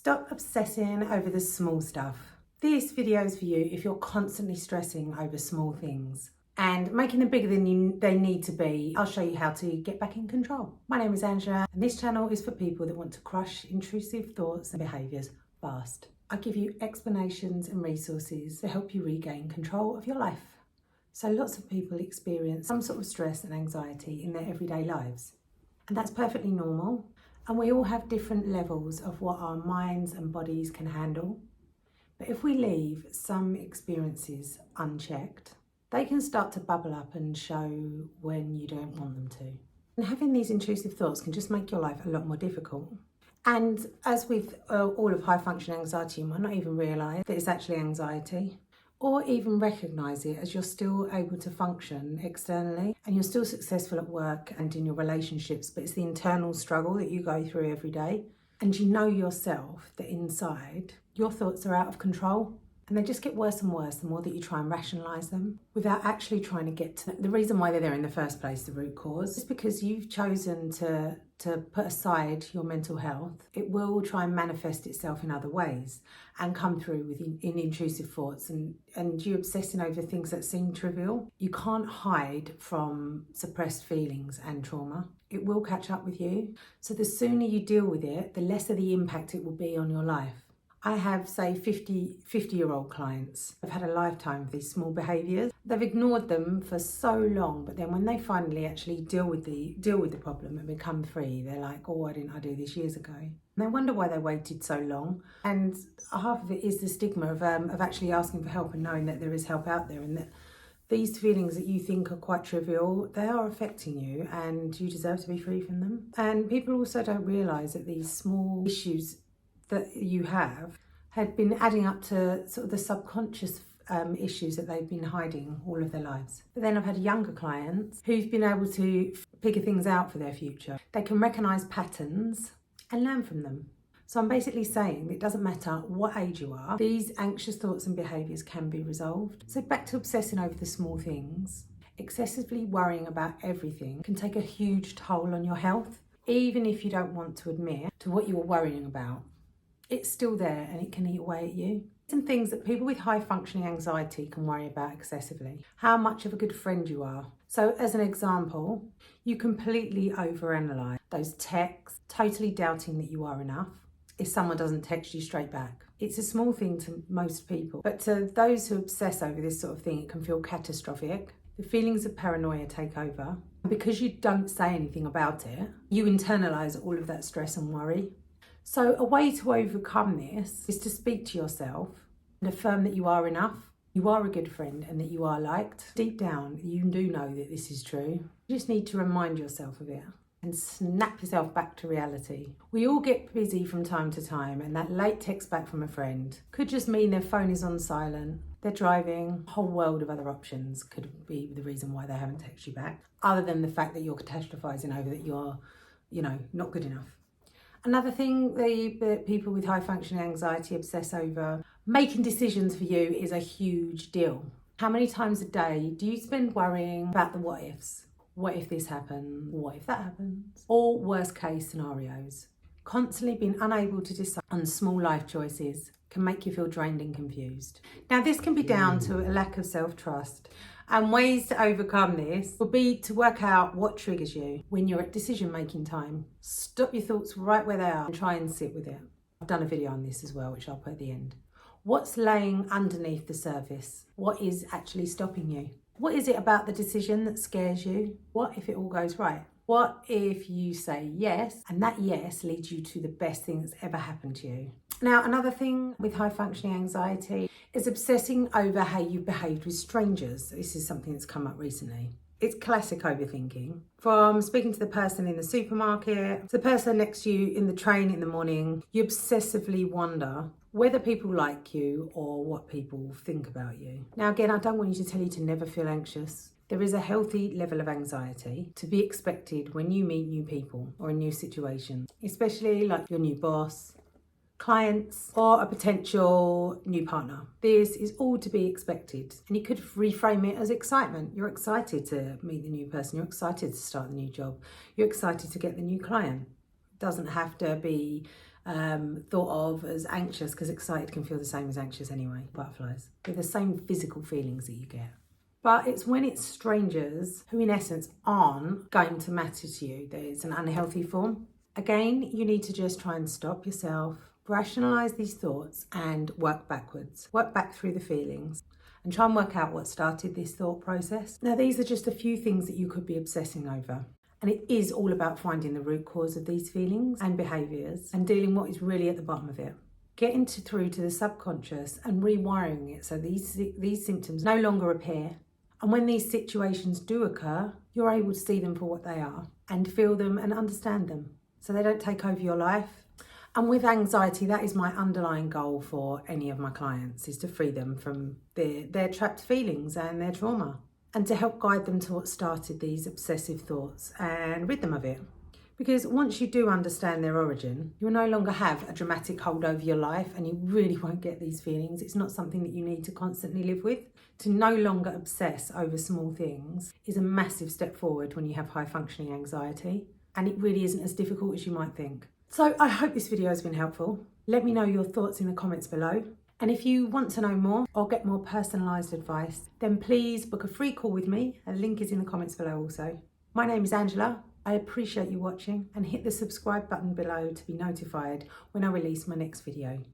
Stop obsessing over the small stuff. This video is for you if you're constantly stressing over small things and making them bigger than they need to be. I'll show you how to get back in control. My name is Angela and this channel is for people that want to crush intrusive thoughts and behaviours fast. I give you explanations and resources to help you regain control of your life. So lots of people experience some sort of stress and anxiety in their everyday lives, and that's perfectly normal. And we all have different levels of what our minds and bodies can handle. But if we leave some experiences unchecked, they can start to bubble up and show when you don't want them to. And having these intrusive thoughts can just make your life a lot more difficult. And as with all of high functioning anxiety, you might not even realise that it's actually anxiety, or even recognise it as you're still able to function externally and you're still successful at work and in your relationships, but it's the internal struggle that you go through every day. And you know yourself that inside your thoughts are out of control and they just get worse and worse the more that you try and rationalise them without actually trying to get to the reason why they're there in the first place, the root cause. It's because you've chosen to put aside your mental health. It will try and manifest itself in other ways and come through in intrusive thoughts and you obsessing over things that seem trivial. You can't hide from suppressed feelings and trauma. It will catch up with you. So the sooner you deal with it, the lesser the impact it will be on your life. I have, say, 50-year-old clients. I've had a lifetime of these small behaviours. They've ignored them for so long, but then when they finally actually deal with the problem and become free, they're like, oh, why didn't I do this years ago? And they wonder why they waited so long. And half of it is the stigma of actually asking for help and knowing that there is help out there, and that these feelings that you think are quite trivial, they are affecting you and you deserve to be free from them. And people also don't realise that these small issues that you have had been adding up to sort of the subconscious issues that they've been hiding all of their lives. But then I've had younger clients who've been able to figure things out for their future. They can recognise patterns and learn from them. So I'm basically saying it doesn't matter what age you are, these anxious thoughts and behaviours can be resolved. So back to obsessing over the small things. Excessively worrying about everything can take a huge toll on your health, even if you don't want to admit to what you're worrying about. It's still there and it can eat away at you. Some things that people with high functioning anxiety can worry about excessively. How much of a good friend you are. So as an example, you completely overanalyze those texts, totally doubting that you are enough if someone doesn't text you straight back. It's a small thing to most people, but to those who obsess over this sort of thing, it can feel catastrophic. The feelings of paranoia take over. Because you don't say anything about it, you internalize all of that stress and worry. So a way to overcome this is to speak to yourself and affirm that you are enough, you are a good friend, and that you are liked. Deep down, you do know that this is true. You just need to remind yourself of it and snap yourself back to reality. We all get busy from time to time, and that late text back from a friend could just mean their phone is on silent, they're driving, a whole world of other options could be the reason why they haven't texted you back, other than the fact that you're catastrophizing over that you're, not good enough. Another thing that people with high functioning anxiety obsess over, making decisions for you is a huge deal. How many times a day do you spend worrying about the what ifs? What if this happens? What if that happens? Or worst case scenarios. Constantly being unable to decide on small life choices can make you feel drained and confused. Now this can be down to a lack of self-trust, and ways to overcome this will be to work out what triggers you when you're at decision-making time. Stop your thoughts right where they are and try and sit with it. I've done a video on this as well, which I'll put at the end. What's laying underneath the surface? What is actually stopping you? What is it about the decision that scares you? What if it all goes right? What if you say yes, and that yes leads you to the best thing that's ever happened to you? Now, another thing with high functioning anxiety is obsessing over how you behaved with strangers. This is something that's come up recently. It's classic overthinking. From speaking to the person in the supermarket, to the person next to you in the train in the morning, you obsessively wonder whether people like you or what people think about you. Now again, I don't want you to tell you to never feel anxious. There is a healthy level of anxiety to be expected when you meet new people or in new situations, especially like your new boss, clients, or a potential new partner. This is all to be expected, and you could reframe it as excitement. You're excited to meet the new person, you're excited to start the new job, you're excited to get the new client. It doesn't have to be thought of as anxious, because excited can feel the same as anxious anyway, butterflies. They're the same physical feelings that you get. But it's when it's strangers who in essence aren't going to matter to you that it's an unhealthy form. Again, you need to just try and stop yourself, rationalise these thoughts and work backwards. Work back through the feelings and try and work out what started this thought process. Now, these are just a few things that you could be obsessing over. And it is all about finding the root cause of these feelings and behaviours and dealing what is really at the bottom of it. Getting through to the subconscious and rewiring it so these symptoms no longer appear. And when these situations do occur, you're able to see them for what they are and feel them and understand them so they don't take over your life. And with anxiety, that is my underlying goal for any of my clients, is to free them from their trapped feelings and their trauma and to help guide them to what started these obsessive thoughts and rid them of it. Because once you do understand their origin, you'll no longer have a dramatic hold over your life and you really won't get these feelings. It's not something that you need to constantly live with. To no longer obsess over small things is a massive step forward when you have high functioning anxiety, and it really isn't as difficult as you might think. So I hope this video has been helpful. Let me know your thoughts in the comments below. And if you want to know more or get more personalised advice, then please book a free call with me. A link is in the comments below also. My name is Angela. I appreciate you watching, and hit the subscribe button below to be notified when I release my next video.